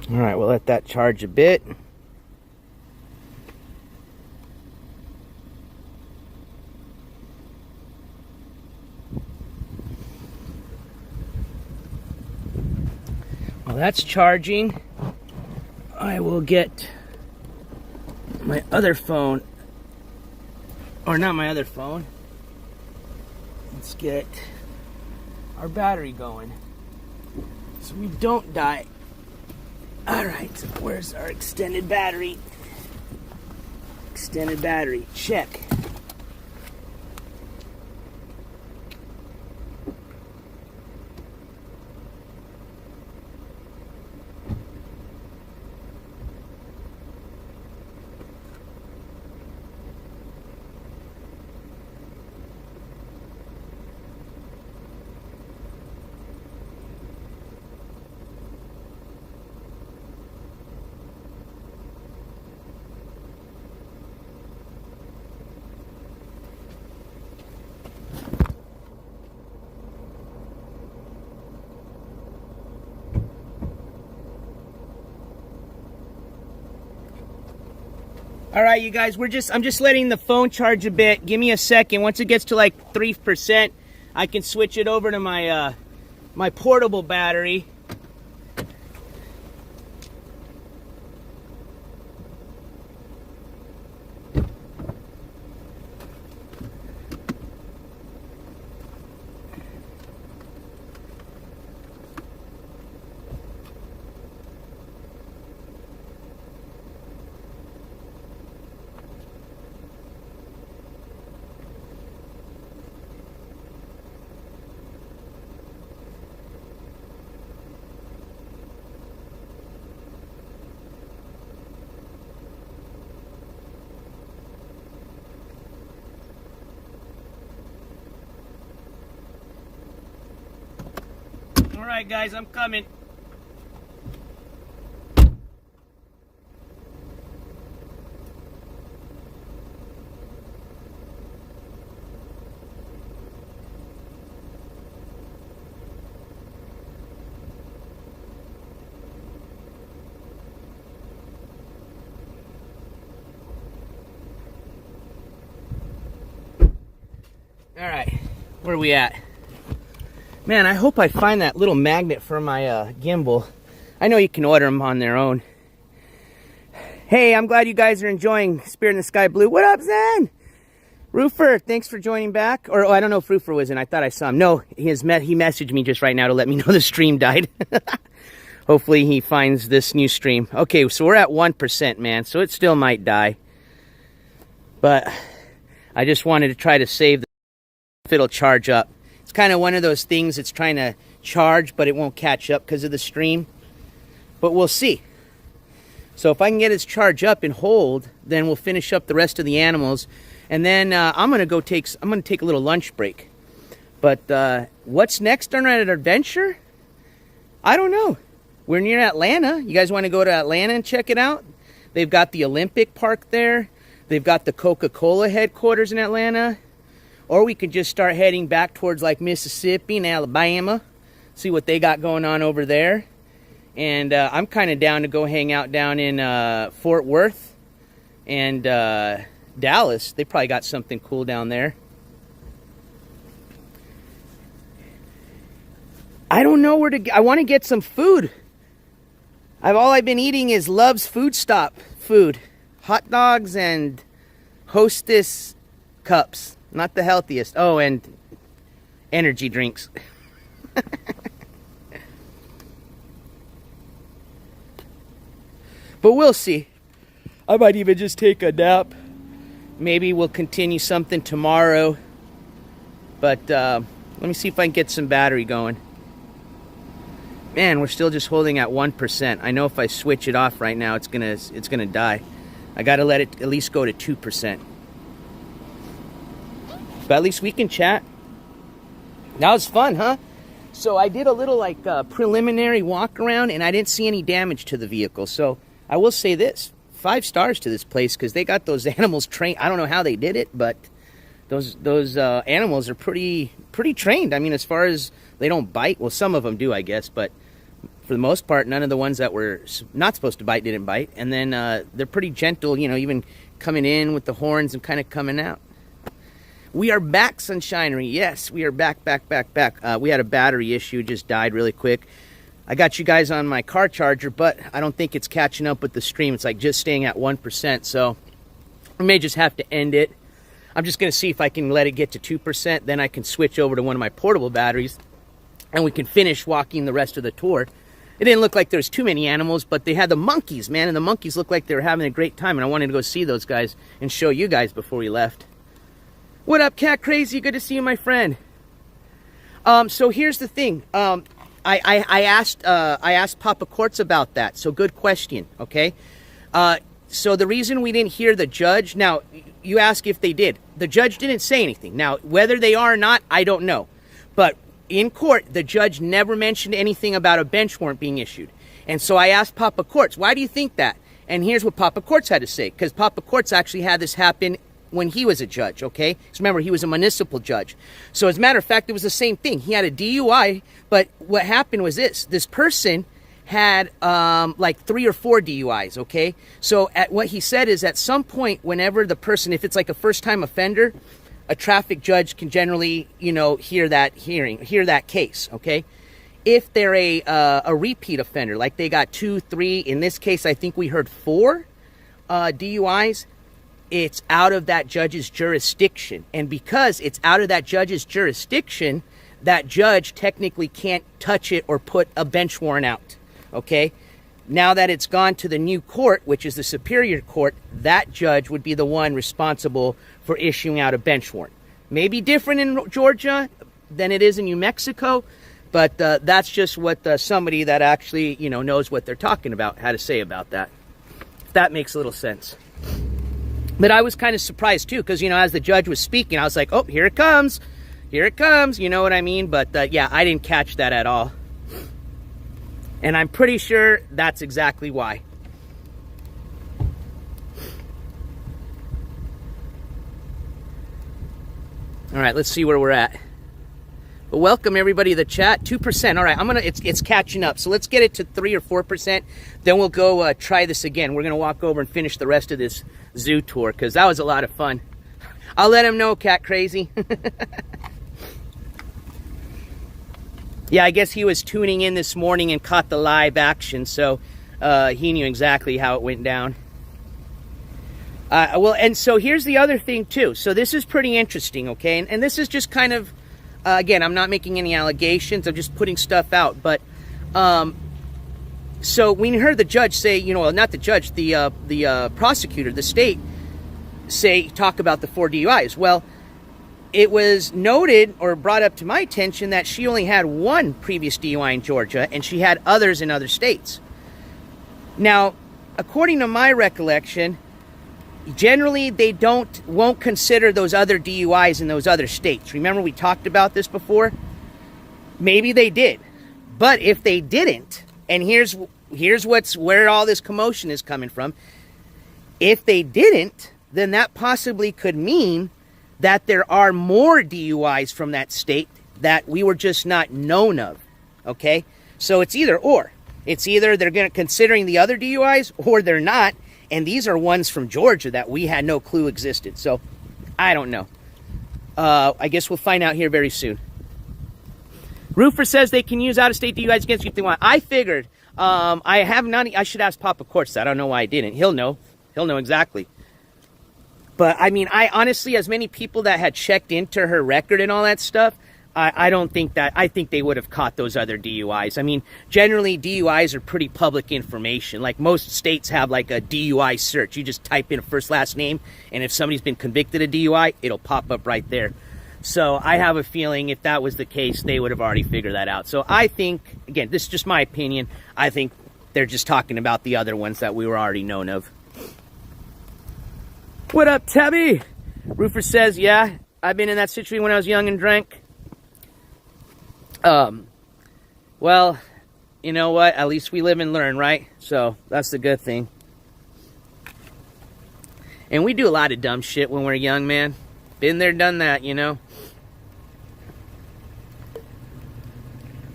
All right, we'll let that charge a bit. While that's charging, I will get my other phone, or not my other phone. Let's get our battery going so we don't die. All right, where's our extended battery? Extended battery, check. All right, you guys, I'm just letting the phone charge a bit. Give me a second. Once it gets to like 3%, I can switch it over to my my portable battery. All right, guys, I'm coming. All right, where are we at? Man, I hope I find that little magnet for my gimbal. I know you can order them on their own. Hey, I'm glad you guys are enjoying Spirit in the Sky Blue. What up, Zen? Roofer, thanks for joining back. Or, oh, I don't know if Roofer was in. I thought I saw him. No, he messaged me just right now to let me know the stream died. Hopefully he finds this new stream. Okay, so we're at 1%, man. So it still might die. But I just wanted to try to save if it'll charge up. It's kind of one of those things it's trying to charge, but it won't catch up because of the stream. But we'll see. So if I can get its charge up and hold, then we'll finish up the rest of the animals. And then I'm gonna take a little lunch break. But what's next on our adventure? I don't know. We're near Atlanta. You guys want to go to Atlanta and check it out? They've got the Olympic Park there. They've got the Coca-Cola headquarters in Atlanta. Or we could just start heading back towards like Mississippi and Alabama. See what they got going on over there. And I'm kind of down to go hang out down in Fort Worth and Dallas. They probably got something cool down there. I don't know where to get. I want to get some food. All I've been eating is Love's Food Stop food. Hot dogs and Hostess cups. Not the healthiest. Oh, and energy drinks. But we'll see. I might even just take a nap. Maybe we'll continue something tomorrow. But let me see if I can get some battery going. Man, we're still just holding at 1%. I know if I switch it off right now, it's gonna die. I gotta let it at least go to 2%. But at least we can chat. That was fun, huh? So I did a little like preliminary walk around, and I didn't see any damage to the vehicle. So I will say this: 5 stars to this place because they got those animals trained. I don't know how they did it, but those animals are pretty trained. I mean, as far as they don't bite. Well, some of them do, I guess, but For the most part, none of the ones that were not supposed to bite didn't bite. And then they're pretty gentle, you know, even coming in with the horns and kind of coming out. We are back, Sunshinery. Yes, we are back. We had a battery issue, just died really quick. I got you guys on my car charger, but I don't think it's catching up with the stream. It's like just staying at 1%, so I may just have to end it. I'm just going to see if I can let it get to 2%. Then I can switch over to one of my portable batteries, and we can finish walking the rest of the tour. It didn't look like there was too many animals, but they had the monkeys, man, and the monkeys looked like they were having a great time, and I wanted to go see those guys and show you guys before we left. What up, Cat Crazy? Good to see you, my friend. So here's the thing. I asked Papa Courts about that, so good question, okay? So the reason we didn't hear the judge, now, you ask if they did. The judge didn't say anything. Now, whether they are or not, I don't know. But in court, the judge never mentioned anything about a bench warrant being issued. And so I asked Papa Courts, why do you think that? And here's what Papa Courts had to say, because Papa Courts actually had this happen when he was a judge, okay? So remember, he was a municipal judge. So as a matter of fact, it was the same thing. He had a DUI, but what happened was this person had like 3 or 4 DUIs, okay? So at what he said is at some point, whenever the person, if it's like a first-time offender, a traffic judge can generally, you know, hear that case, okay? If they're a repeat offender, like they got 2, 3, in this case, I think we heard 4 DUIs, it's out of that judge's jurisdiction. And because it's out of that judge's jurisdiction, that judge technically can't touch it or put a bench warrant out, okay? Now that it's gone to the new court, which is the Superior Court, that judge would be the one responsible for issuing out a bench warrant. Maybe different in Georgia than it is in New Mexico, but that's just what somebody that actually, you know, knows what they're talking about had to say about that. If that makes a little sense. But I was kind of surprised too, because, you know, as the judge was speaking, I was like, oh, here it comes, you know what I mean? But yeah, I didn't catch that at all. And I'm pretty sure that's exactly why. All right, let's see where we're at. But welcome everybody to the chat. 2%. All right, it's catching up. So let's get it to 3 or 4%. Then we'll go try this again. We're gonna walk over and finish the rest of this zoo tour because that was a lot of fun. I'll let him know, Cat Crazy. Yeah, I guess he was tuning in this morning and caught the live action, so he knew exactly how it went down. Well, and so here's the other thing, too. So this is pretty interesting, okay? And this is just kind of, again, I'm not making any allegations. I'm just putting stuff out. But so we heard the judge say, you know, not the judge, the prosecutor, the state, talk about the 4 DUIs. Well, it was noted or brought up to my attention that she only had 1 previous DUI in Georgia and she had others in other states. Now, according to my recollection, generally they won't consider those other DUIs in those other states. Remember we talked about this before? Maybe they did. But if they didn't, and here's where all this commotion is coming from. If they didn't, then that possibly could mean that there are more DUIs from that state that we were just not known of, okay? So it's either or. It's either they're considering the other DUIs or they're not, and these are ones from Georgia that we had no clue existed. So I don't know. I guess we'll find out here very soon. Roofer says they can use out-of-state DUIs against you if they want. I figured. I should ask Papa Courts that. I don't know why I didn't. He'll know. He'll know exactly. But, I mean, I honestly, as many people that had checked into her record and all that stuff, I don't think that, I think they would have caught those other DUIs. I mean, generally, DUIs are pretty public information. Like, most states have, like, a DUI search. You just type in a first, last name, and if somebody's been convicted of DUI, it'll pop up right there. So, I have a feeling if that was the case, they would have already figured that out. So, I think, again, this is just my opinion, I think they're just talking about the other ones that we were already known of. What up, Tabby? Roofer says, yeah, I've been in that situation when I was young and drank. Well, you know what? At least we live and learn, right? So, that's the good thing. And we do a lot of dumb shit when we're young, man. Been there, done that, you know?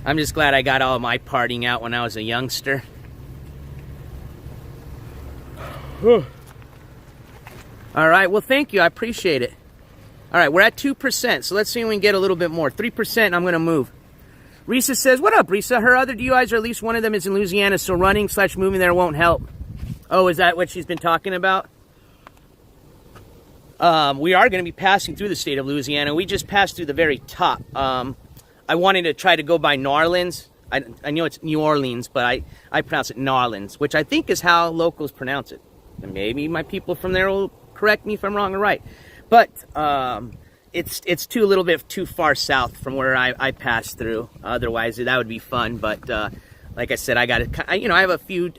I'm just glad I got all my partying out when I was a youngster. All right, well, thank you. I appreciate it. All right, we're at 2%, so let's see if we can get a little bit more. 3%, I'm going to move. Risa says, what up, Risa? Her other DUIs, or at least one of them, is in Louisiana, so running/moving there won't help. Oh, is that what she's been talking about? We are going to be passing through the state of Louisiana. We just passed through the very top. I wanted to try to go by New Orleans. I know it's New Orleans, but I pronounce it New Orleans, which I think is how locals pronounce it. And maybe my people from there will correct me if I'm wrong or right. But it's a little bit too far south from where I passed through. Otherwise, that would be fun. But like I said, I have a few,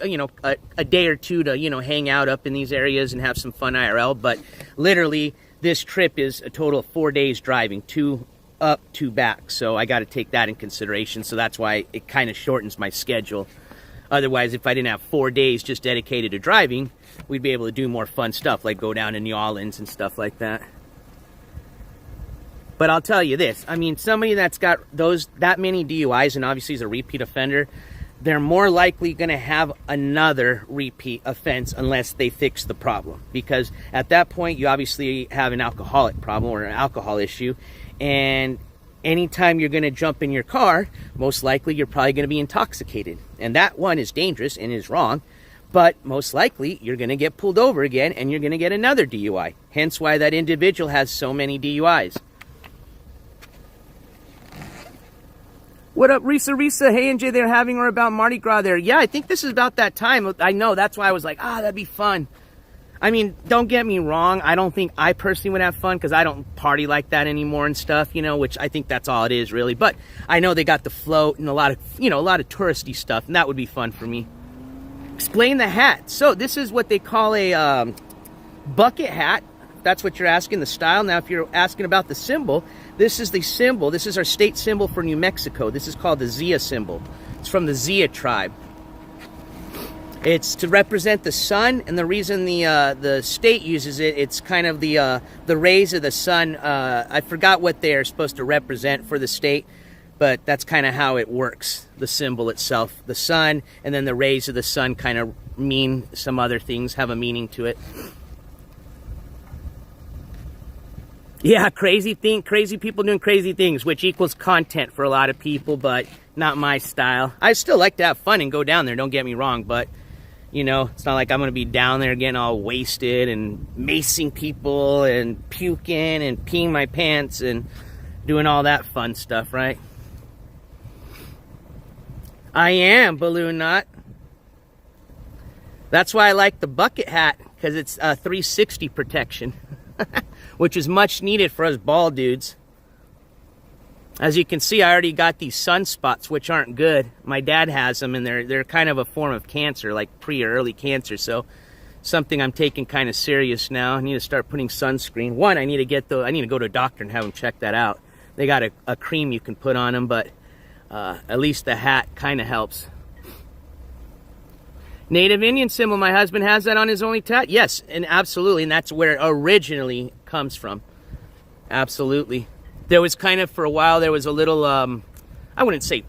a day or two to, hang out up in these areas and have some fun IRL. But literally, this trip is a total of 4 days driving, 2 up, 2 back. So I got to take that in consideration. So that's why it kind of shortens my schedule. Otherwise, if I didn't have 4 days just dedicated to driving, we'd be able to do more fun stuff, like go down to New Orleans and stuff like that. But I'll tell you this, I mean, somebody that's got that many DUIs and obviously is a repeat offender, they're more likely going to have another repeat offense unless they fix the problem. Because at that point, you obviously have an alcoholic problem or an alcohol issue. And anytime you're going to jump in your car, most likely you're probably going to be intoxicated. And that one is dangerous and is wrong. But most likely you're going to get pulled over again and you're going to get another DUI. Hence why that individual has so many DUIs. What up, Risa? Hey, NJ, they're having or about Mardi Gras there. Yeah, I think this is about that time. I know, that's why I was like, that'd be fun. I mean, don't get me wrong. I don't think I personally would have fun because I don't party like that anymore and stuff, which I think that's all it is, really. But I know they got the float and a lot of touristy stuff, and that would be fun for me. Explain the hat. So this is what they call a bucket hat. That's what you're asking, the style. Now, if you're asking about the symbol, this is the symbol. This is our state symbol for New Mexico. This is called the Zia symbol. It's from the Zia tribe. It's to represent the sun, and the reason the state uses it, it's kind of the rays of the sun. I forgot what they are supposed to represent for the state, but that's kind of how it works, the symbol itself. The sun, and then the rays of the sun kind of mean some other things, have a meaning to it. Yeah, crazy people doing crazy things, which equals content for a lot of people, but not my style. I still like to have fun and go down there, don't get me wrong, but, it's not like I'm going to be down there getting all wasted and macing people and puking and peeing my pants and doing all that fun stuff, right? I am, Balloon Knot. That's why I like the bucket hat, because it's 360 protection. Which is much needed for us bald dudes. As you can see, I already got these sunspots, which aren't good. My dad has them, and they're kind of a form of cancer, like pre or early cancer. So, something I'm taking kind of serious now. I need to start putting sunscreen. One, I need to go to a doctor and have them check that out. They got a cream you can put on them, but at least the hat kind of helps. Native Indian symbol, my husband has that on his only tat. Yes, and absolutely, and that's where it originally comes from. Absolutely. There was kind of, for a while, there was a little, I wouldn't say,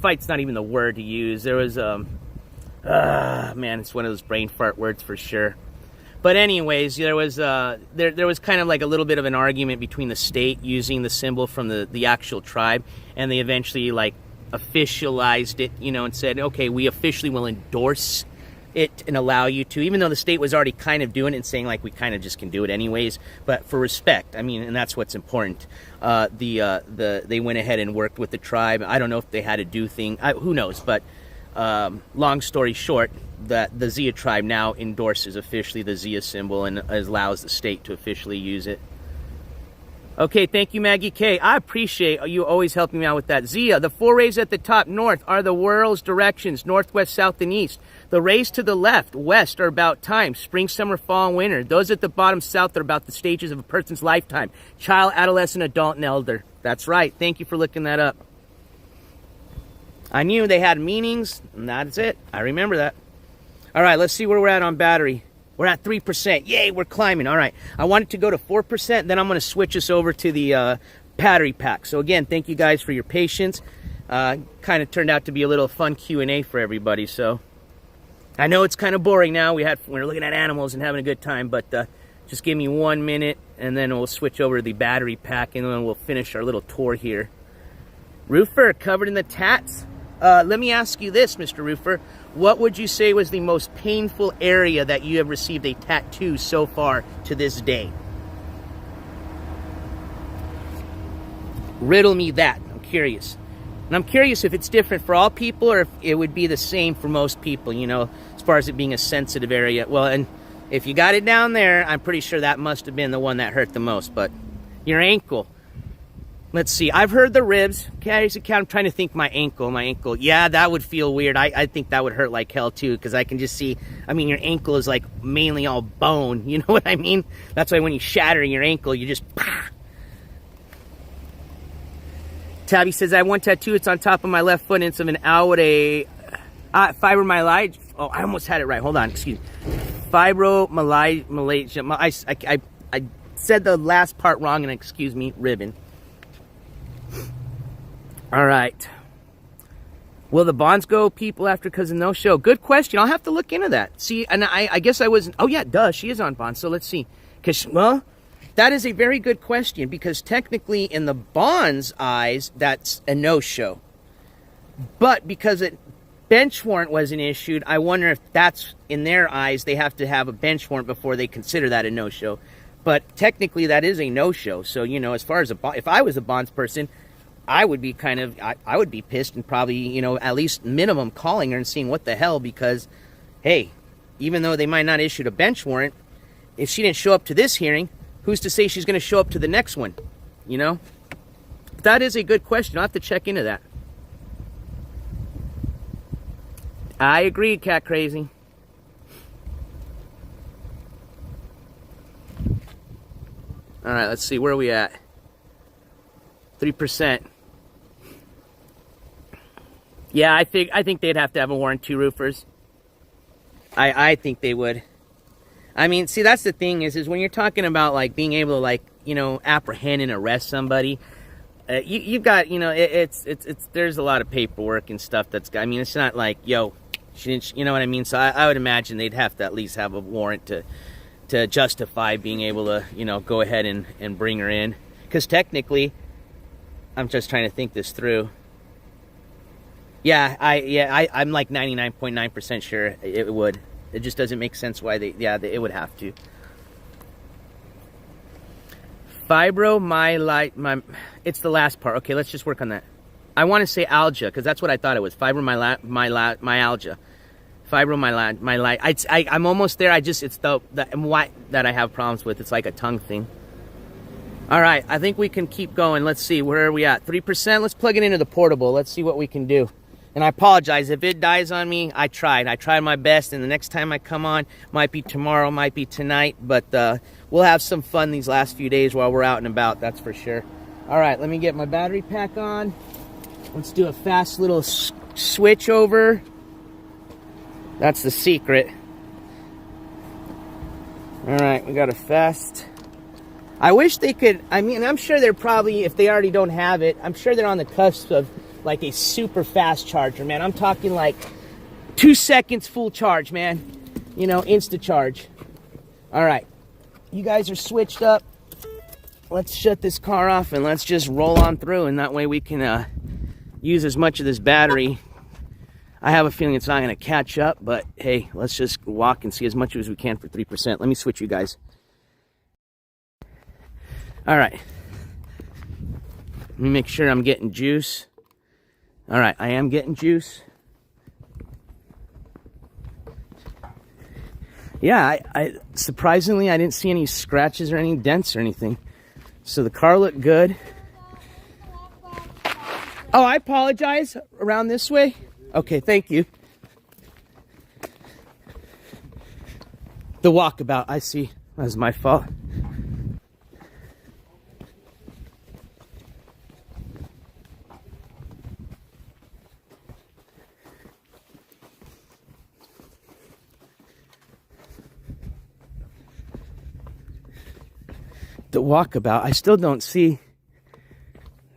fight's not even the word to use. There was, man, it's one of those brain fart words for sure. But anyways, there was kind of like a little bit of an argument between the state using the symbol from the actual tribe, and they eventually, officialized it, and said, okay, we officially will endorse it and allow you to, even though the state was already kind of doing it and saying, we kind of just can do it anyways, but for respect, and that's what's important. They went ahead and worked with the tribe. I don't know if they had to do who knows, but long story short, that the Zia tribe now endorses officially the Zia symbol and allows the state to officially use it. Okay, thank you, Maggie K. I appreciate you always helping me out with that. Zia, the 4 rays at the top north are the world's directions, northwest, south, and east. The rays to the left, west, are about time, spring, summer, fall, and winter. Those at the bottom south are about the stages of a person's lifetime, child, adolescent, adult, and elder. That's right. Thank you for looking that up. I knew they had meanings, and that's it. I remember that. All right, let's see where we're at on battery. We're at 3%. Yay, we're climbing. All right. I wanted to go to 4%. Then I'm going to switch us over to the battery pack. So, again, thank you guys for your patience. kind of turned out to be a little fun Q&A for everybody. So I know it's kind of boring now. We're looking at animals and having a good time, but just give me 1 minute, and then we'll switch over to the battery pack, and then we'll finish our little tour here. Roofer, covered in the tats. Let me ask you this, Mr. Roofer. What would you say was the most painful area that you have received a tattoo so far to this day? Riddle me that. I'm curious. And I'm curious if it's different for all people or if it would be the same for most people, you know, as far as it being a sensitive area. Well, and if you got it down there, I'm pretty sure that must have been the one that hurt the most. But your ankle. Let's see. I've heard the ribs. Okay, I'm trying to think my ankle. Yeah, that would feel weird. I think that would hurt like hell too, because I can just see, I mean, your ankle is like mainly all bone. You know what I mean? That's why when you shatter your ankle, you just... Tabby says, I have one tattoo. It's on top of my left foot, and it's of an owl with a fibromyalgia. Oh, I almost had it right. Hold on. Excuse me. Fibromyalgia. I said the last part wrong, and excuse me, ribbon. All right. Will the bonds go people after because of no show? Good question. I'll have to look into that. See, and I guess I wasn't. Oh, yeah, duh. She is on bonds. So let's see. Well, that is a very good question, because technically in the bond's eyes, that's a no-show. But because a bench warrant wasn't issued, I wonder if that's, in their eyes, they have to have a bench warrant before they consider that a no-show. But technically that is a no-show. So, you know, as far as if I was a bonds person, I would be I would be pissed and probably, you know, at least minimum calling her and seeing what the hell, because, hey, even though they might not issue a bench warrant, if she didn't show up to this hearing, who's to say she's going to show up to the next one, you know? That is a good question. I'll have to check into that. I agree, Cat Crazy. All right, let's see. Where are we at? 3%. Yeah, I think they'd have to have a warrant, too, roofers. I think they would. I mean, see, that's the thing is when you're talking about, like, being able to, like, you know, apprehend and arrest somebody, you've got, you know, there's a lot of paperwork and stuff that's, I mean, it's not like, yo, she didn't, you know what I mean? So I would imagine they'd have to at least have a warrant to justify being able to, you know, go ahead and bring her in. Because technically, I'm just trying to think this through. Yeah, I'm like 99.9% sure it would. It just doesn't make sense why it would have to. Fibromyalgia, it's the last part. Okay, let's just work on that. I want to say algia, because that's what I thought it was. Fibromyalgia. I'm almost there. It's the what that I have problems with. It's like a tongue thing. All right, I think we can keep going. Let's see, where are we at? 3%? Let's plug it into the portable. Let's see what we can do. And I apologize if it dies on me. I tried my best, and the next time I come on, might be tomorrow, might be tonight, but we'll have some fun these last few days while we're out and about, that's for sure. All right, let me get my battery pack on. Let's do a fast little switch over. That's the secret. All right, we got a fast. I wish they could, I mean, I'm sure they're probably, if they already don't have it, I'm sure they're on the cusp of like a super fast charger, man. I'm talking like 2 seconds full charge, man. You know, insta charge. All right, you guys are switched up. Let's shut this car off and let's just roll on through, and that way we can use as much of this battery. I have a feeling it's not going to catch up, but hey, let's just walk and see as much as we can for 3%. Let me switch you guys. All right. Let me make sure I'm getting juice. All right, I am getting juice. Yeah, I surprisingly, I didn't see any scratches or any dents or anything. So the car looked good. Oh, I apologize. Around this way? Okay, thank you. The walkabout, I see. That was my fault. The walkabout, I still don't see.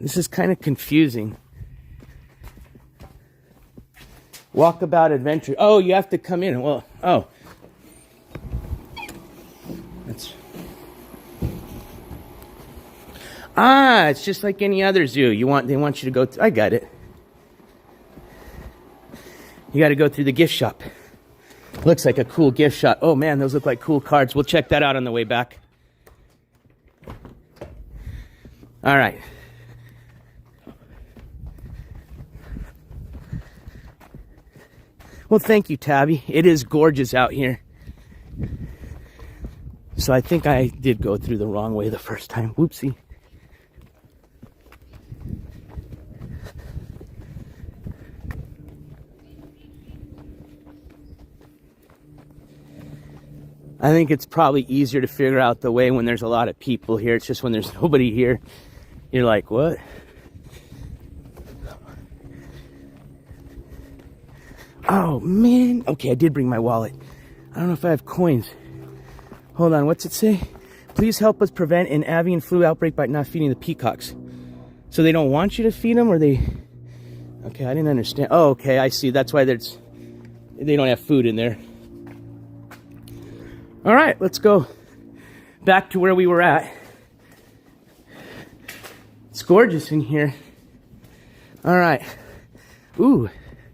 This is kind of confusing. Walkabout adventure. Oh, you have to come in. Well, oh. That's... it's just like any other zoo. They want you to go I got it. You got to go through the gift shop. Looks like a cool gift shop. Oh man, those look like cool cards. We'll check that out on the way back. All right. Well, thank you, Tabby. It is gorgeous out here. So I think I did go through the wrong way the first time. Whoopsie. I think it's probably easier to figure out the way when there's a lot of people here. It's just when there's nobody here, you're like, what? Oh, man. Okay, I did bring my wallet. I don't know if I have coins. Hold on, what's it say? Please help us prevent an avian flu outbreak by not feeding the peacocks. So they don't want you to feed them, or they... Okay, I didn't understand. Oh, okay, I see. That's why they don't have food in there. All right, let's go back to where we were at. It's gorgeous in here. All right. Ooh,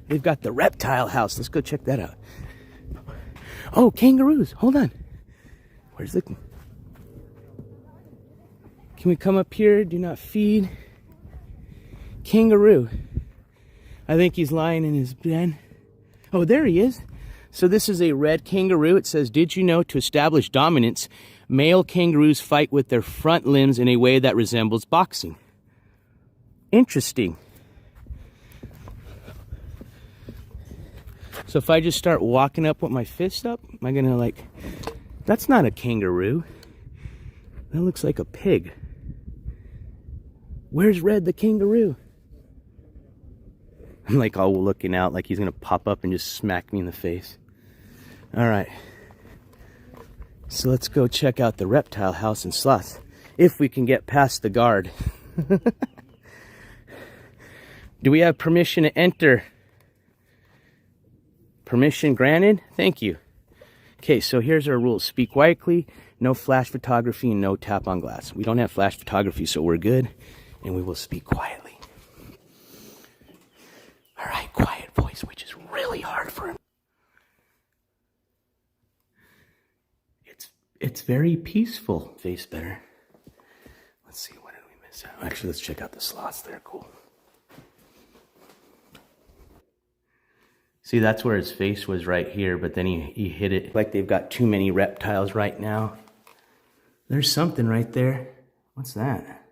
they've got the reptile house. Let's go check that out. Oh, kangaroos. Hold on. Where's the... Can we come up here? Do not feed. Kangaroo. I think he's lying in his den. Oh, there he is. So this is a red kangaroo. It says, did you know to establish dominance, male kangaroos fight with their front limbs in a way that resembles boxing? Interesting. So if I just start walking up with my fist up, am I gonna like... That's not a kangaroo. That looks like a pig. Where's Red the kangaroo? I'm like all looking out like he's gonna pop up and just smack me in the face. All right. So let's go check out the reptile house in Sloth. If we can get past the guard. Do we have permission to enter? Permission granted? Thank you. Okay, so here's our rules. Speak quietly, no flash photography, and no tap on glass. We don't have flash photography, so we're good. And we will speak quietly. All right, quiet voice, which is really hard for him. It's very peaceful. Face better. Let's see, what did we miss out? Actually, let's check out the sloths. They're cool. See, that's where his face was right here, but then he hit it. Like they've got too many reptiles right now. There's something right there. What's that?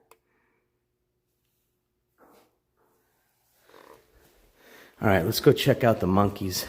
All right, let's go check out the monkeys.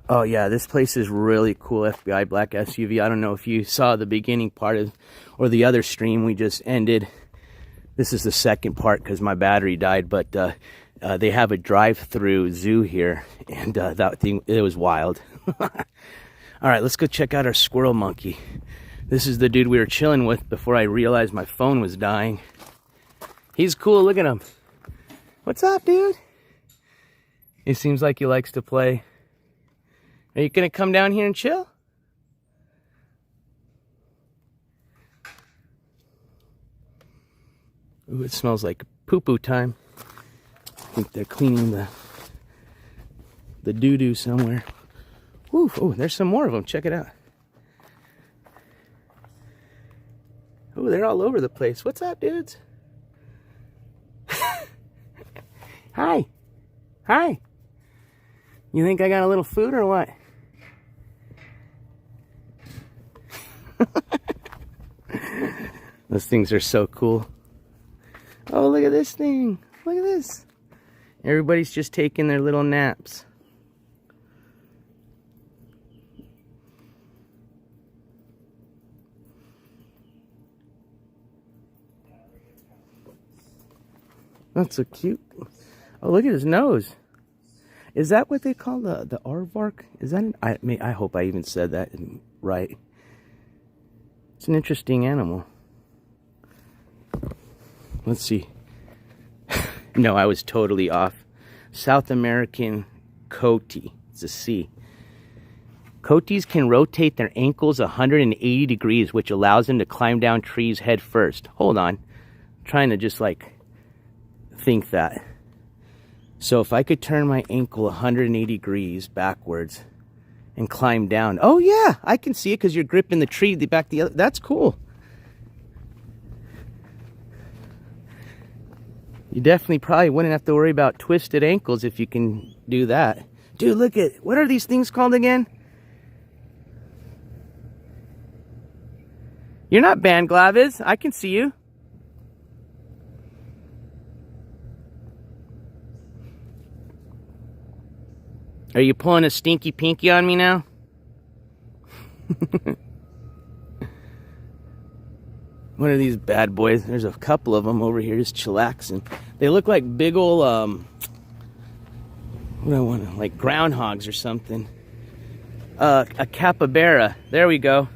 Oh yeah, this place is really cool. FBI black SUV. I don't know if you saw the beginning part of, or the other stream we just ended. This is the second part because my battery died, but they have a drive-through zoo here, and that thing, it was wild. All right, let's go check out our squirrel monkey. This is the dude we were chilling with before I realized my phone was dying. He's cool, look at him. What's up, dude? He seems like he likes to play. Are you gonna come down here and chill? Ooh, it smells like poo-poo time. I think they're cleaning the doo-doo somewhere. Ooh, oh, there's some more of them. Check it out. Oh, they're all over the place. What's up, dudes? Hi. Hi. You think I got a little food or what? Those things are so cool. Oh, look at this thing. Look at this. Everybody's just taking their little naps. That's so cute. Oh, look at his nose. Is that what they call the aardvark? Is that I hope I even said that right. It's an interesting animal. Let's see. No, I was totally off. South American coati. It's a C. Coatis can rotate their ankles 180 degrees, which allows them to climb down trees head first. Hold on. I'm trying to just like think that. So if I could turn my ankle 180 degrees backwards and climb down. Oh yeah, I can see it because you're gripping the tree the other. That's cool. You definitely probably wouldn't have to worry about twisted ankles if you can do that. Dude, look at, what are these things called again? You're not Bandglaviz. I can see you. Are you pulling a stinky pinky on me now? What are these bad boys? There's a couple of them over here just chillaxing. They look like big ol' what do I want? Like groundhogs or something. A capybara. There we go.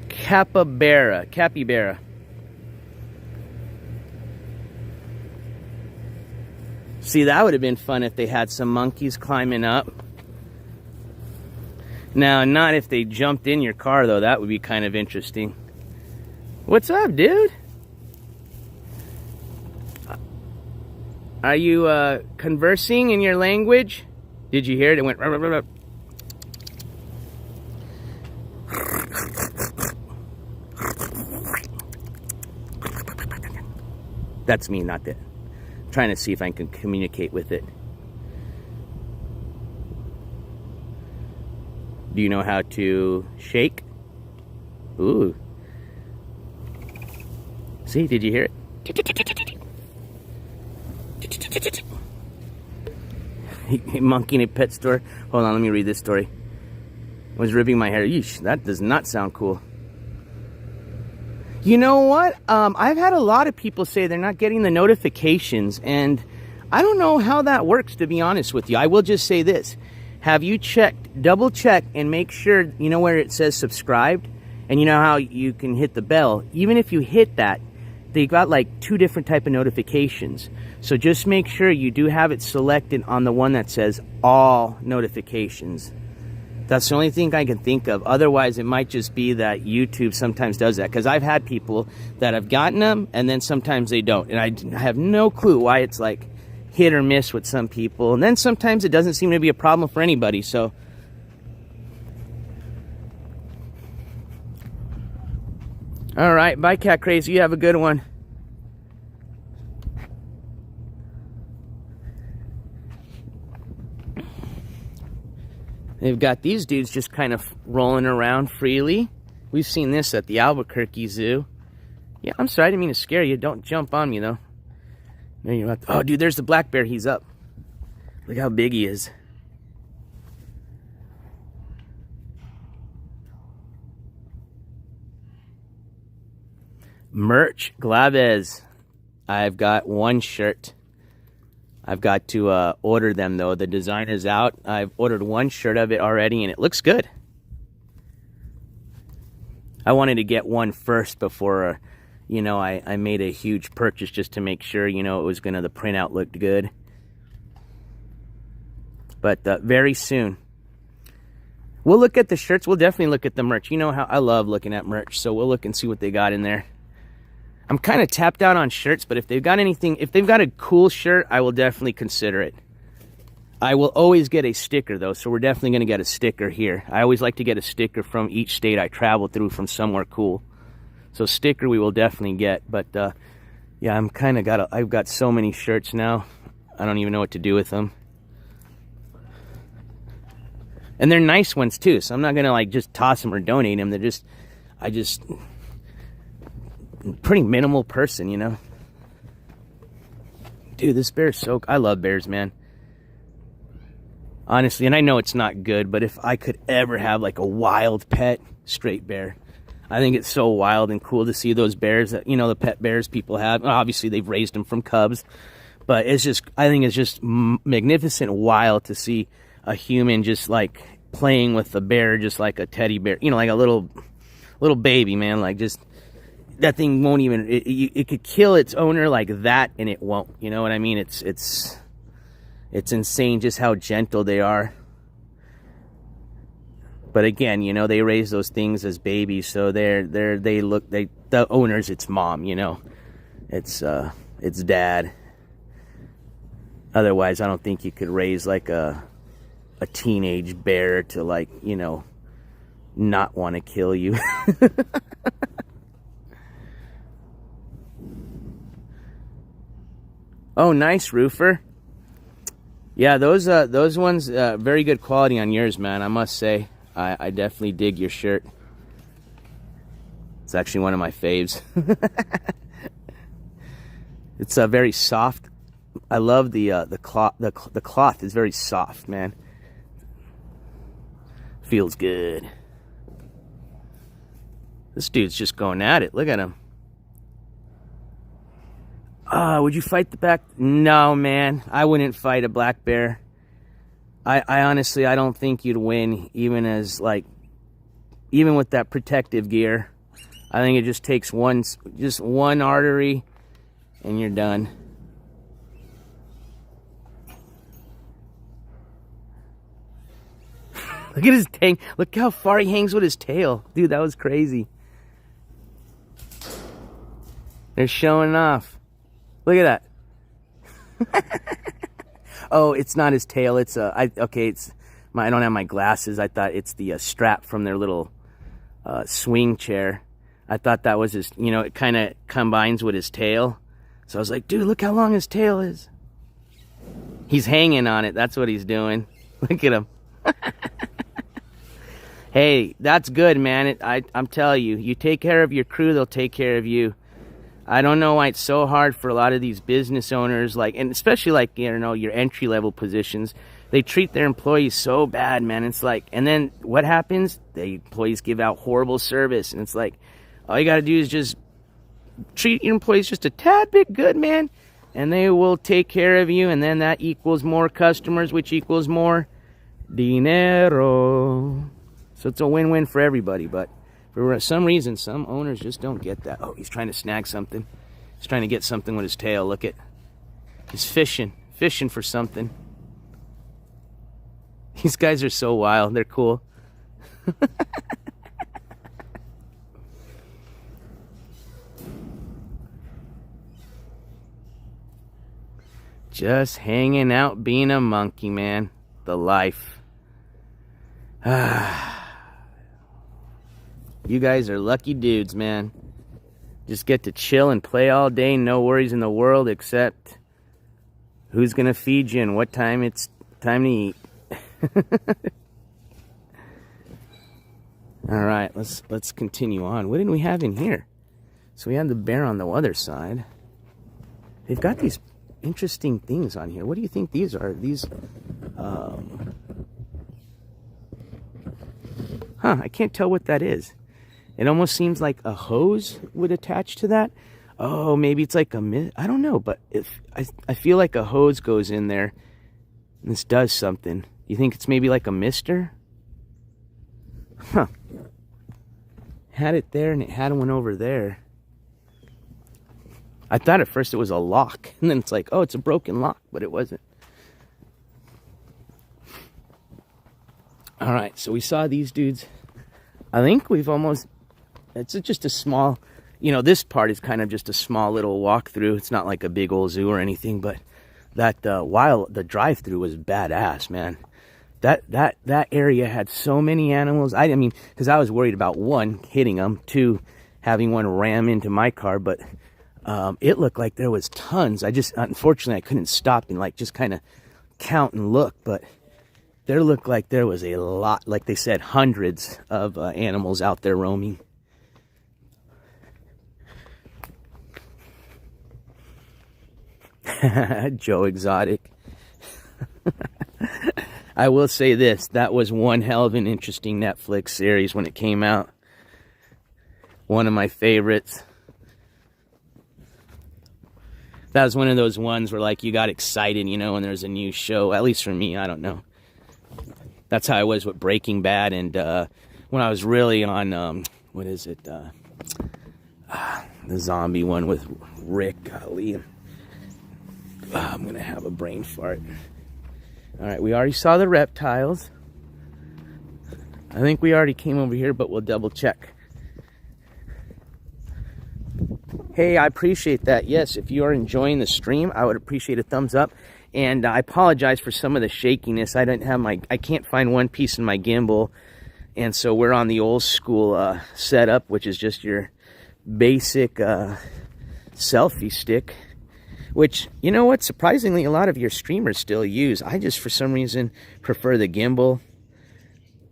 Capybara. See, that would have been fun if they had some monkeys climbing up. Now, not if they jumped in your car, though. That would be kind of interesting. What's up, dude? Are you conversing in your language? Did you hear it? It went... That's me, not that. I'm trying to see if I can communicate with it. Do you know how to shake? Ooh. See, did you hear it? Monkey in a pet store. Hold on, let me read this story. I was ripping my hair. Yeesh, that does not sound cool. You know what? I've had a lot of people say they're not getting the notifications, and I don't know how that works, to be honest with you. I will just say this. Have you checked, double check, and make sure, you know where it says subscribed? And you know how you can hit the bell? Even if you hit that, they got like 2 different type of notifications. So just make sure you do have it selected on the one that says all notifications. That's the only thing I can think of. Otherwise, it might just be that YouTube sometimes does that. Because I've had people that have gotten them, and then sometimes they don't. And I have no clue why it's like hit or miss with some people. And then sometimes it doesn't seem to be a problem for anybody. So, all right. Bye, Cat Crazy. You have a good one. They've got these dudes just kind of rolling around freely. We've seen this at the Albuquerque Zoo. Yeah, I'm sorry, I didn't mean to scare you. Don't jump on me, though. No, you have to. Oh, dude, there's the black bear. He's up. Look how big he is. Merch, Glaves. I've got one shirt. I've got to order them, though. The design is out. I've ordered one shirt of it already, and it looks good. I wanted to get one first before, you know, I made a huge purchase just to make sure, you know, it was the printout looked good. But very soon. We'll look at the shirts. We'll definitely look at the merch. You know how I love looking at merch, so we'll look and see what they got in there. I'm kind of tapped out on shirts, but if they've got anything, if they've got a cool shirt, I will definitely consider it. I will always get a sticker, though, so we're definitely going to get a sticker here. I always like to get a sticker from each state I travel through from somewhere cool. So sticker we will definitely get, but yeah, I've got so many shirts now, I don't even know what to do with them. And they're nice ones, too, so I'm not going to, like, just toss them or donate them. They're just, pretty minimal person, you know. Dude, this bear is so... I love bears, man. Honestly, and I know it's not good, but if I could ever have like a wild pet, straight bear. I think it's so wild and cool to see those bears that, you know, the pet bears people have. Obviously, they've raised them from cubs, but it's just, I think it's just magnificent, wild to see a human just like playing with the bear, just like a teddy bear, you know, like a little baby, man. Like, just that thing won't even, it could kill its owner like that, and it won't. You know what I mean? It's insane just how gentle they are. But again, you know, they raise those things as babies, so the owner's its mom, you know, it's dad. Otherwise, I don't think you could raise like a teenage bear to, like, you know, not want to kill you. Oh, nice, Roofer. Yeah, those ones, very good quality on yours, man, I must say. I definitely dig your shirt. It's actually one of my faves. It's very soft. I love the cloth. The cloth is very soft, man. Feels good. This dude's just going at it. Look at him. Would you fight the black? No, man. I wouldn't fight a black bear. I honestly, I don't think you'd win, even with that protective gear. I think it just takes just one artery, and you're done. Look at his tank. Look how far he hangs with his tail. Dude, that was crazy. They're showing off. Look at that. Oh, it's not his tail. It's I don't have my glasses. I thought it's the strap from their little swing chair. I thought that was his, you know, it kind of combines with his tail. So I was like, dude, look how long his tail is. He's hanging on it. That's what he's doing. Look at him. Hey, that's good, man. I'm telling you, you take care of your crew, they'll take care of you. I don't know why it's so hard for a lot of these business owners, like, and especially like, you know, your entry-level positions. They treat their employees so bad, man. It's like, and then what happens? The employees give out horrible service, and it's like, all you got to do is just treat your employees just a tad bit good, man, and they will take care of you, and then that equals more customers, which equals more dinero. So it's a win-win for everybody, but for some reason, some owners just don't get that. Oh, he's trying to snag something. He's trying to get something with his tail. Look at, he's fishing for something. These guys are so wild. They're cool. Just hanging out, being a monkey, man. The life. You guys are lucky dudes, man. Just get to chill and play all day. No worries in the world except who's going to feed you and what time it's time to eat. All right, let's continue on. What did we have in here? So we had the bear on the other side. They've got these interesting things on here. What do you think these are? These, I can't tell what that is. It almost seems like a hose would attach to that. Oh, maybe it's like I don't know, but if I feel like a hose goes in there and this does something. You think it's maybe like a mister? Huh. Had it there and it had one over there. I thought at first it was a lock, and then it's like, oh, it's a broken lock, but it wasn't. All right, so we saw these dudes. I think we've almost, it's just a small, you know, this part is kind of just a small little walkthrough. It's not like a big old zoo or anything, but that while the drive-through was badass, man. That area had so many animals. I mean, because I was worried about one, hitting them, two, having one ram into my car, but it looked like there was tons. Unfortunately, I couldn't stop and like just kind of count and look, but there looked like there was a lot, like they said, hundreds of animals out there roaming. Joe Exotic. I will say this, that was one hell of an interesting Netflix series when it came out. One of my favorites. That was one of those ones where, like, you got excited, you know, when there's a new show. At least for me, I don't know. That's how I was with Breaking Bad, and when I was really on, what is it? The zombie one with Rick. Golly. I'm going to have a brain fart. All right, we already saw the reptiles. I think we already came over here, but we'll double check. Hey, I appreciate that. Yes, if you are enjoying the stream, I would appreciate a thumbs up. And I apologize for some of the shakiness. I can't find one piece in my gimbal. And so we're on the old school setup, which is just your basic selfie stick. Which, you know what, surprisingly, a lot of your streamers still use. I just, for some reason, prefer the gimbal.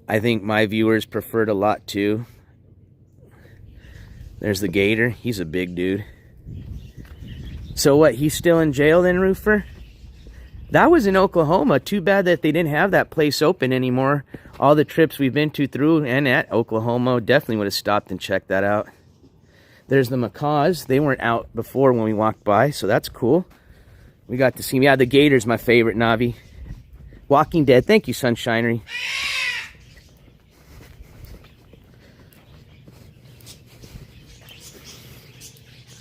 I think my viewers prefer it a lot, too. There's the gator. He's a big dude. So what, he's still in jail then, Roofer? That was in Oklahoma. Too bad that they didn't have that place open anymore. All the trips we've been to through and at Oklahoma definitely would have stopped and checked that out. There's the macaws. They weren't out before when we walked by, so that's cool. We got to see them. Yeah, the gator's my favorite, Navi. Walking Dead. Thank you, Sunshinery.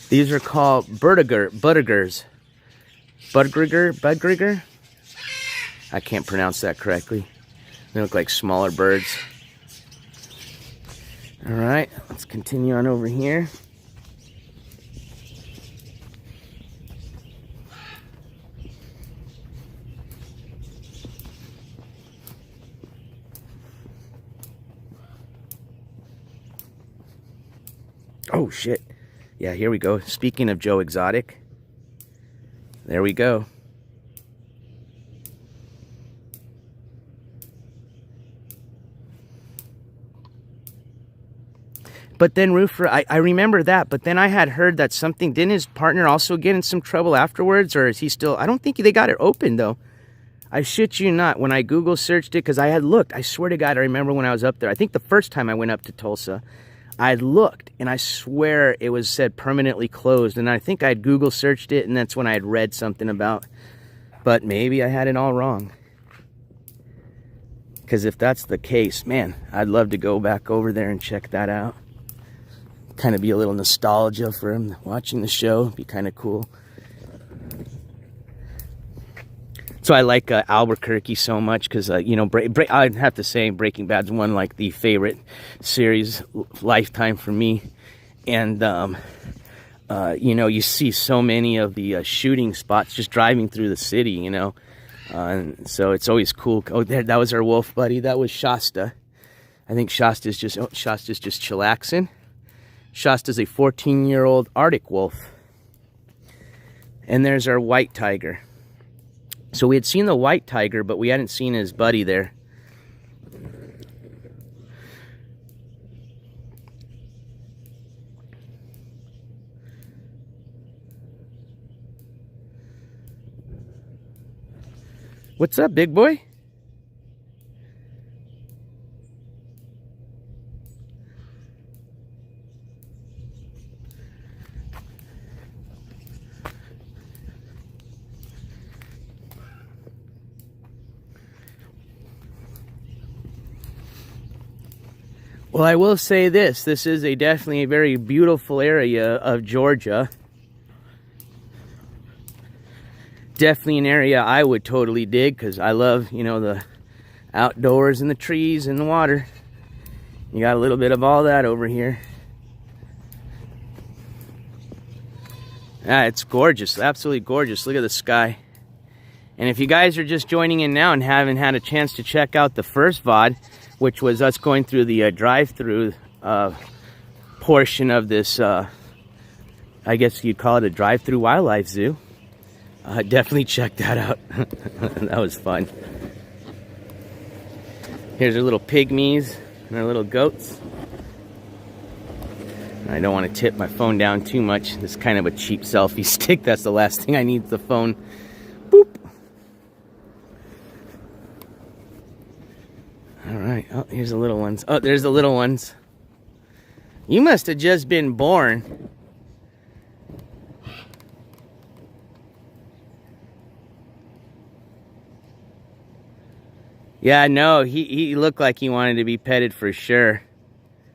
These are called Budgers. Budgriger? I can't pronounce that correctly. They look like smaller birds. All right, let's continue on over here. Oh, shit. Yeah, here we go. Speaking of Joe Exotic, there we go. But then Roofer, I remember that, but then I had heard that something, didn't his partner also get in some trouble afterwards, or is he still, I don't think they got it open though. I shit you not, when I Google searched it, because I had looked, I swear to God, I remember when I was up there, I think the first time I went up to Tulsa, I looked, and I swear it was said permanently closed, and I think I had Google searched it, and that's when I had read something about, but maybe I had it all wrong. Because if that's the case, man, I'd love to go back over there and check that out. Kind of be a little nostalgia for him watching the show, be kind of cool. So I like Albuquerque so much because, you know, I'd have to say Breaking Bad's one like the favorite series lifetime for me. And, you know, you see so many of the shooting spots just driving through the city, you know. And so it's always cool. Oh, there, that was our wolf buddy. That was Shasta. I think Shasta's just chillaxing. Shasta's a 14-year-old Arctic wolf. And there's our white tiger. So we had seen the white tiger, but we hadn't seen his buddy there. What's up, big boy? Well, I will say this. This is definitely a very beautiful area of Georgia. Definitely an area I would totally dig because I love, you know, the outdoors and the trees and the water. You got a little bit of all that over here. Ah, it's gorgeous. Absolutely gorgeous. Look at the sky. And if you guys are just joining in now and haven't had a chance to check out the first VOD, which was us going through the drive-through portion of this, I guess you'd call it a drive-through wildlife zoo. Definitely check that out. That was fun. Here's our little pygmies and our little goats. I don't want to tip my phone down too much. This is kind of a cheap selfie stick. That's the last thing I need, the phone. Boop. All right. Oh, here's the little ones. Oh, there's the little ones. You must have just been born. Yeah, no, he looked like he wanted to be petted for sure.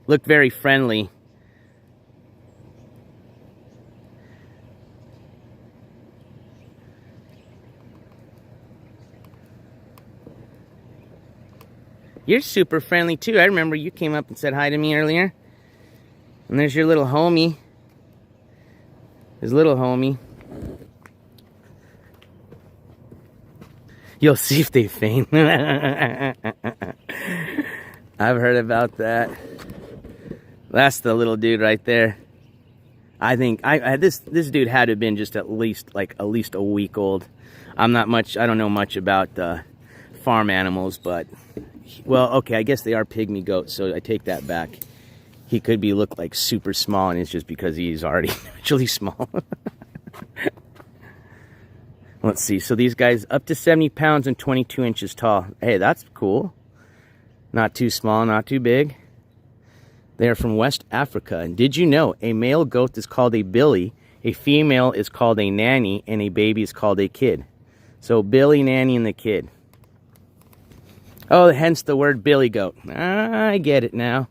Looked very friendly. You're super friendly too. I remember you came up and said hi to me earlier. And there's your little homie. His little homie. You'll see if they faint. I've heard about that. That's the little dude right there. I think this dude had to have been just at least a week old. I don't know much about farm animals, but well, okay, I guess they are pygmy goats, so I take that back. He could look like super small, and it's just because he's already naturally small. Let's see. So these guys up to 70 pounds and 22 inches tall. Hey, that's cool. Not too small, not too big. They are from West Africa. And did you know a male goat is called a billy, a female is called a nanny, and a baby is called a kid? So billy, nanny, and the kid. Oh, hence the word billy goat. I get it now.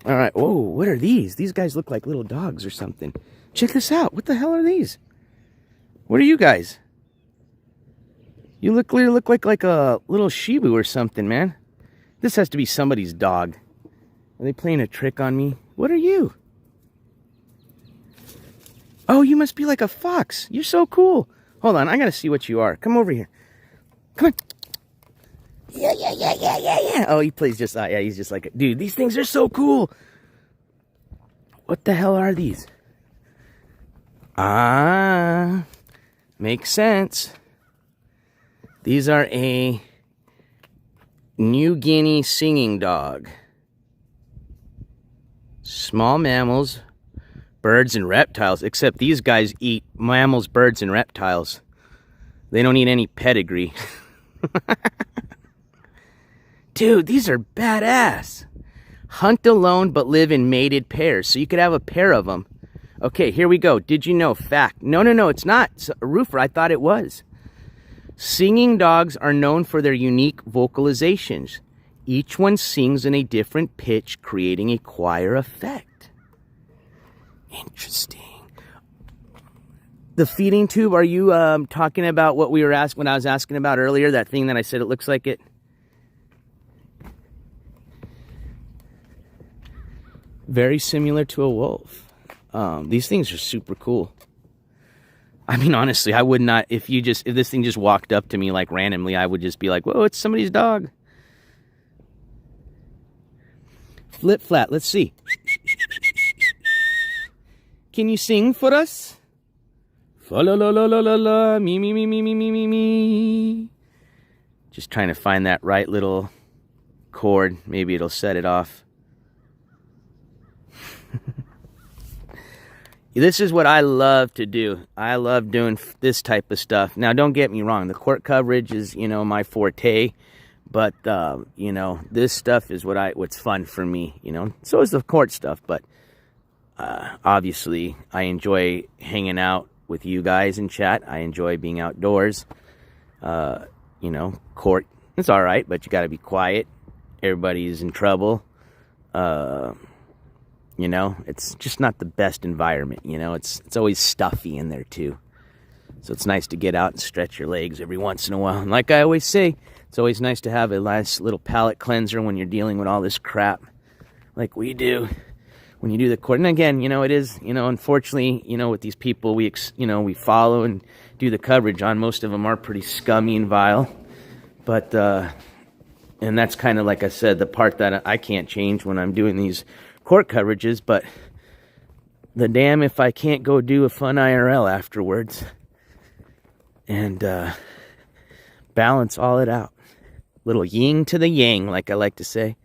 All right. Whoa, what are these? These guys look like little dogs or something. Check this out. What the hell are these? What are you guys? You look like a little Shibu or something, man. This has to be somebody's dog. Are they playing a trick on me? What are you? Oh, you must be like a fox. You're so cool. Hold on, I gotta see what you are. Come over here. Come on. Yeah. Oh, he plays just, yeah, he's just like, dude, these things are so cool. What the hell are these? Ah, makes sense. These are a New Guinea singing dog. Small mammals, birds, and reptiles, except these guys eat mammals, birds, and reptiles. They don't eat any pedigree. Dude, these are badass. Hunt alone but live in mated pairs. So you could have a pair of them. Okay, here we go. Did you know? Fact. No, it's not. It's a roofer. I thought it was. Singing dogs are known for their unique vocalizations. Each one sings in a different pitch, creating a choir effect. Interesting. The feeding tube, are you talking about what we were asking, when I was asking about earlier, that thing that I said it looks like it? Very similar to a wolf. These things are super cool. I mean, honestly, I would not, if this thing just walked up to me like randomly, I would just be like, whoa, it's somebody's dog. Flip flat, let's see. Can you sing for us? Fa la la la la la la, me me me me me me me me. Just trying to find that right little chord. Maybe it'll set it off. This is what I love to do. I love doing this type of stuff. Now, don't get me wrong. The court coverage is, my forte. But, this stuff is what's fun for me, So is the court stuff. But, obviously, I enjoy hanging out with you guys in chat. I enjoy being outdoors. Court, it's all right, but you got to be quiet. Everybody's in trouble. It's just not the best environment, it's always stuffy in there too. So it's nice to get out and stretch your legs every once in a while. And like I always say, it's always nice to have a nice little palate cleanser when you're dealing with all this crap like we do when you do the court. And again, it is, unfortunately, with these people we follow and do the coverage on, most of them are pretty scummy and vile. But, and that's kind of, like I said, the part that I can't change when I'm doing these court coverages, but the damn if I can't go do a fun IRL afterwards and balance all it out. Little yin to the yang, like I like to say.